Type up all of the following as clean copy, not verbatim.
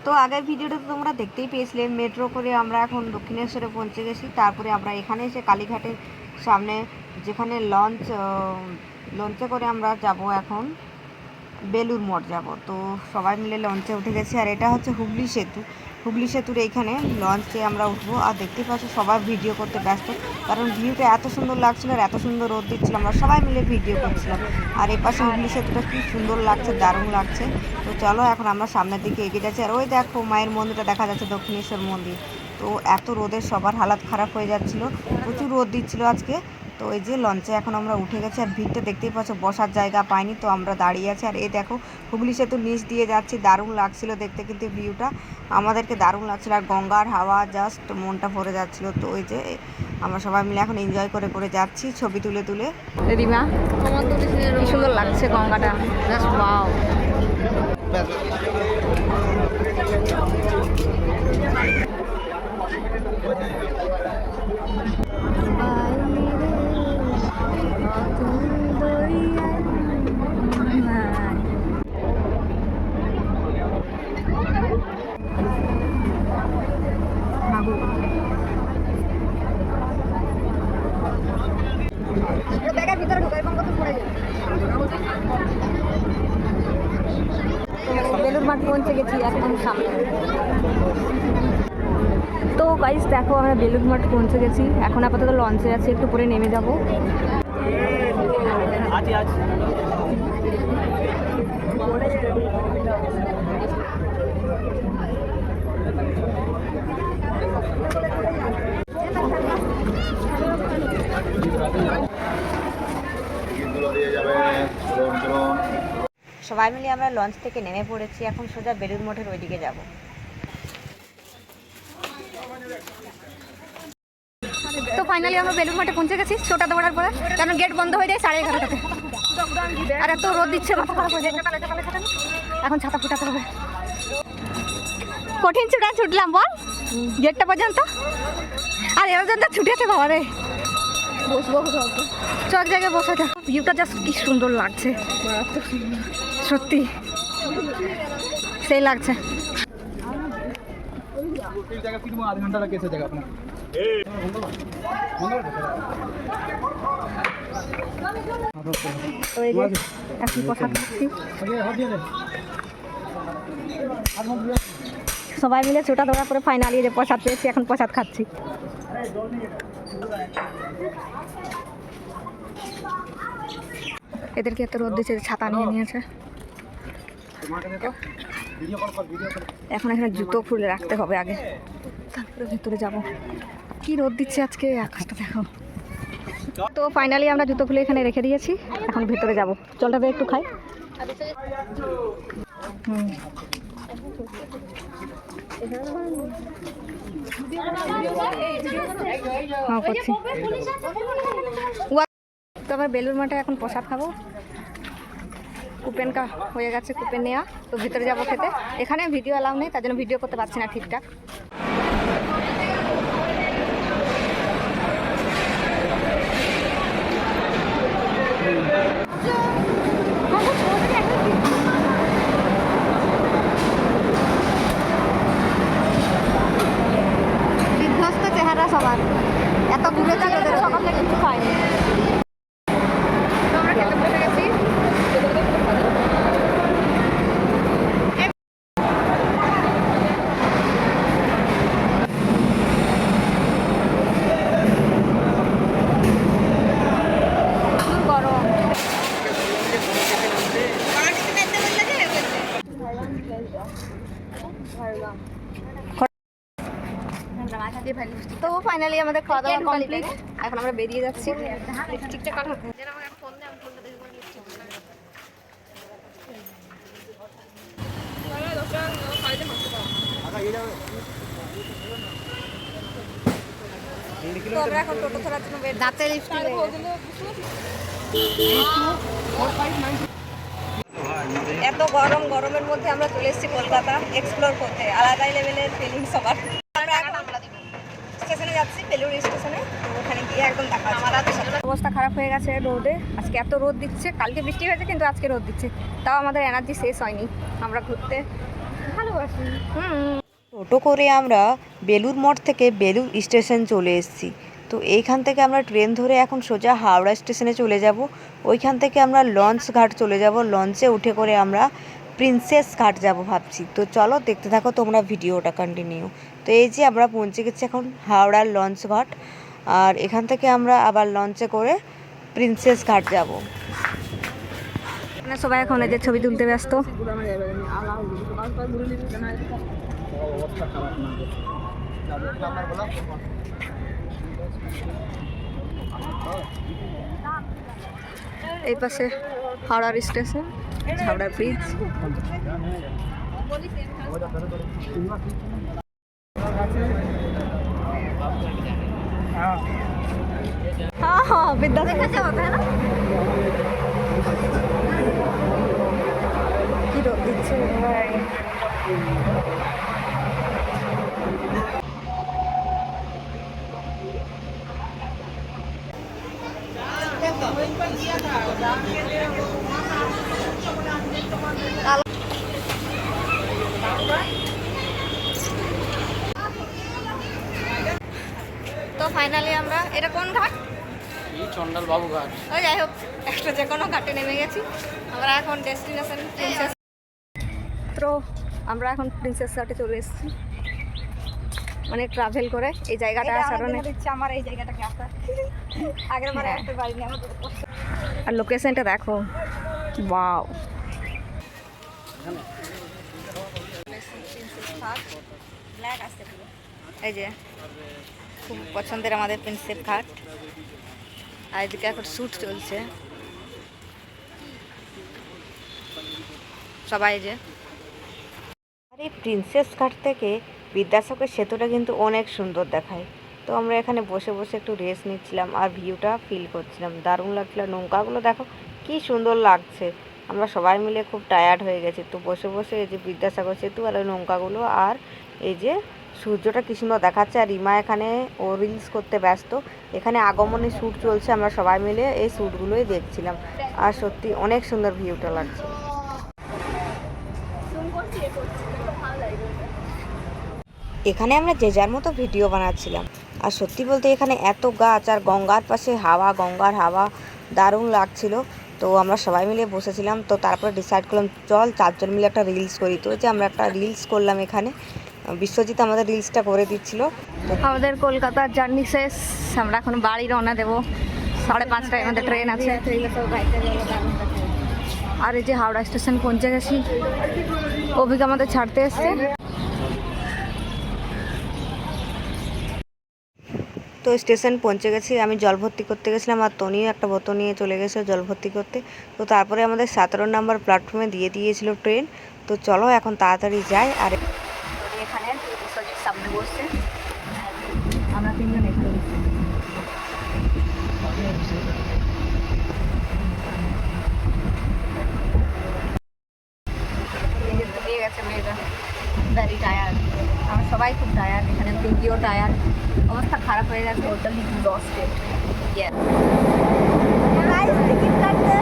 তো আগের ভিডিওটা তো তোমরা দেখতেই পেয়েছিলে, মেট্রো করে আমরা এখন দক্ষিণেশ্বরে পৌঁছে গেছি। তারপরে আমরা এখানে এসে কালীঘাটের সামনে যেখানে লঞ্চে করে আমরা যাব এখন বেলুড় মঠ যাব। তো সবাই মিলে লঞ্চে উঠে গেছি, আর এটা হচ্ছে হুগলি সেতুর এইখানে লঞ্চে আমরা উঠবো। আর দেখতে পাচ্ছ সবাই ভিডিও করতে ব্যস্ত, কারণ ভিউটা এত সুন্দর লাগছিল আর এত সুন্দর রোদ দিচ্ছিল, আমরা সবাই মিলে ভিডিও করছিলাম। আর এই পাশে হুগলি সেতুটা কি সুন্দর লাগছে, দারুণ লাগছে। তো চলো এখন আমরা সামনের দিকে এগিয়ে যাচ্ছি। আর ওই দেখো মায়ের মন্দিরটা দেখা যাচ্ছে, দক্ষিণেশ্বর মন্দির। তো এত রোদের সবার হালাত খারাপ হয়ে যাচ্ছিল, প্রচুর রোদ দিচ্ছিল আজকে। তো এই যে লঞ্চে এখন আমরা উঠে গেছি, আর ভিড়টা দেখতেই পাচ্ছ, বসার জায়গা পাইনি, তো আমরা দাঁড়িয়ে আছি। আর এই দেখো হুগলি সেতুর নিচ দিয়ে যাচ্ছি, দারুণ লাগছিল দেখতে, কিন্তু ভিউটা আমাদেরকে দারুণ লাগছিল। আর গঙ্গার হাওয়া জাস্ট মনটা ভরে যাচ্ছিল। তো ওই যে আমরা সবাই মিলে এখন এনজয় করে করে যাচ্ছি, ছবি তুলে তুলে। রিমা, কি সুন্দর লাগছে গঙ্গাটা, জাস্ট ওয়াও। বেলুড় মাঠ পৌঁছে গেছি একদম সামনে। তো গাইস দেখো আমরা বেলুড় মাঠ পৌঁছে গেছি, এখন আপাতত লঞ্চে আছি, একটু পরে নেমে যাবো। সবাই মিলে আমরা লঞ্চ থেকে নেমে পড়েছি, এখন সোজা বেলুড় মঠের ওইদিকে যাব। তো ফাইনালি আমরা বেলুড় মঠে পৌঁছে গেছি ছোটা দৌড়ার পরে, কারণ গেট বন্ধ হয়ে যায় 11:30টাতে। আর এত রোদ দিচ্ছে, মাথা খারাপ হয়ে যায়। এখন ছাতা ফুটাতে হবে। কঠিন ছুটলাম বল গেটটা পর্যন্ত, আর এরা যেন ছুটেছে বাবা রে। বসবো সব জায়গায় বসা থাক। ভিউটা জাস্ট কি সুন্দর লাগছে, সত্যি সেই লাগছে। সবাই মিলে ছোটা দৌড়া করে ফাইনালি যে প্রসাদ পেয়েছি, এখন প্রসাদ খাচ্ছি। এদেরকে এত রোদ দিচ্ছে, ছাতা নিয়ে নিয়েছে। এখন এখানে জুতো খুলে রাখতে হবে আগে, তারপরে ভেতরে যাব। কি রোদ দিচ্ছে আজকে, আকাশটা দেখো। তো ফাইনালি আমরা জুতো খুলে এখানে রেখে দিয়েছি, এখন ভেতরে যাব। জলটাতে একটু খাই। তো আমরা বেলুড় মাঠে এখন প্রসাদ খাবো। কুপেন হয়ে গেছে, কুপেন নেওয়া। তো ভিতরে যাবো খেতে। এখানে ভিডিও অ্যালাউ নেই, তার জন্য ভিডিও করতে পারছি না ঠিকঠাক। বিধ্বস্ত চেহারা সবার, এত দূরে ছিল সকাল থেকে কিছু খায়নি। তো আমরা খেতে বসে গেছি। তো ফাইনালি আমাদের খাওয়া দাওয়া কমপ্লিট, এখন আমরা বেরিয়ে যাচ্ছি। তো আমরা এখন টোটো ধরার জন্য দাঁতে লিফট এত গরমের মধ্যে আমরা চলে এসেছি কলকাতা এক্সপ্লোর করতে, আলাদাই লেভেলের ফিলিং সবার। স্টেশনে যাচ্ছি, বেলুড় স্টেশনে। ওখানে গিয়ে একদম দেখা অবস্থা খারাপ হয়ে গেছে রোদে। আজকে এত রোদ দিচ্ছে, কালকে বৃষ্টি হয়েছে কিন্তু আজকে রোদ দিচ্ছে, তাও আমাদের এনার্জি শেষ হয়নি। আমরা ঘুরতে ভালো টোটো করে আমরা বেলুর মঠ থেকে বেলুর স্টেশন চলে এসেছি। তো এইখান থেকে আমরা ট্রেন ধরে এখন সোজা হাওড়া স্টেশনে চলে যাব। ওইখান থেকে আমরা লঞ্চ ঘাট চলে যাব, লঞ্চে উঠে করে আমরা প্রিন্সেস ঘাট যাব ভাবছি। তো চলো দেখতে থাকো তোমরা ভিডিওটা কন্টিনিউ। তো এই যে আমরা পৌঁছে গেছি এখন হাওড়ার লঞ্চ ঘাট, আর এখান থেকে আমরা আবার লঞ্চে করে প্রিন্সেস ঘাট যাব। সবাই এখন এই যে ছবি তুলতে ব্যস্ত। এই পাশে হাওড়ার স্টেশন, হাওড়া ব্রিজ। हाँ हाँ विद्या देखा क्या होता है ना কি রোদ দিচ্ছে। তো ফাইনালি আমরা এটা কোন ঘাট? চন্ডাল বাবু ঘাট। ওই যাই হোক একটা যে কোনো ঘাটে নেমে গেছি আমরা এখন ডেস্টিনেশন প্রিন্সেস। তো আমরা এখন প্রিন্সেস ঘাটে চলে এসেছি, মানে ট্রাভেল করে এই জায়গাটা আসার অনেক ইচ্ছা আমার, এই জায়গাটাকে আসার আগের বারে আসতে পারিনি আমাদের। আর লোকেশনটা দেখো, ওয়াও। এই যে খুব পছন্দের আমাদের প্রিন্সেস ঘাট, আর এদিকে এখন শ্যুট চলছে সবাই। যে আর এই প্রিন্সেস ঘাট থেকে বিদ্যাসাগর সেতুটা কিন্তু অনেক সুন্দর দেখায়। তো আমরা এখানে বসে বসে একটু রেস্ট নিচ্ছিলাম আর ভিউটা ফিল করছিলাম, দারুণ লাগছিল। নৌকাগুলো দেখো কি সুন্দর লাগছে। আমরা সবাই মিলে খুব টায়ার্ড হয়ে গেছি, তো বসে বসে এই যে বিদ্যাসাগর সেতু আর ওই নৌকাগুলো আর এই যে সূর্যটা কি সুন্দর দেখাচ্ছে। আর রিমা এখানে ও রিলস করতে ব্যস্ত। এখানে আগমনী শ্যুট চলছে, আমরা সবাই মিলে এই শ্যুটগুলোই দেখছিলাম, আর সত্যি অনেক সুন্দর ভিউটা লাগছে। এখানে আমরা যে যার মতো ভিডিও বানাচ্ছিলাম, আর সত্যি বলতে এখানে এত গাছ আর গঙ্গার পাশে হাওয়া, গঙ্গার হাওয়া দারুণ লাগছিল। তো আমরা সবাই মিলে বসেছিলাম, তো তারপরে ডিসাইড করলাম চল 4 জন মিলে একটা রিলস করি। তো যে আমরা একটা রিলস করলাম এখানে, বিশ্বজিৎ আমাদের রিলসটা করে দিচ্ছিল। আমাদের কলকাতার জার্নি শেষ, আমরা এখন বাড়ি রওনা দেবো। 5:30টায় আমাদের ট্রেন আছে। আর এই যে হাওড়া স্টেশন পৌঁছে গেছি, অভিজ্ঞ আমাদের ছাড়তে এসছে। তো স্টেশন পৌঁছে গেছি, আমি জল ভর্তি করতে গেছিলাম আর তনিও একটা বোতল নিয়ে চলে গেছে জল ভর্তি করতে। তো তারপরে আমাদের 17 নম্বর প্ল্যাটফর্মে দিয়ে দিয়েছিল ট্রেন। তো চলো এখন তাড়াতাড়ি যাই। আর এখানে সামনে বসছে, আমরা 3 জন এখানে গেছে মেয়েটা ভেরি টায়ার্ড। আমরা সবাই খুব টায়ার্ড, এখানে পিঙ্কিও টায়ার্ড, অবস্থা খারাপ হয়ে গেছে, টোটালি এক্সস্টেড। টিকিট কাটতে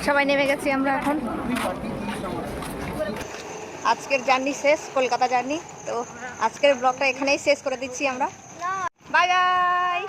সবাই নেমে গেছি আমরা এখন। আজকের জার্নি শেষ, কলকাতা জার্নি। তো আজকের ব্লগটা এখানেই শেষ করে দিচ্ছি আমরা। Bye bye.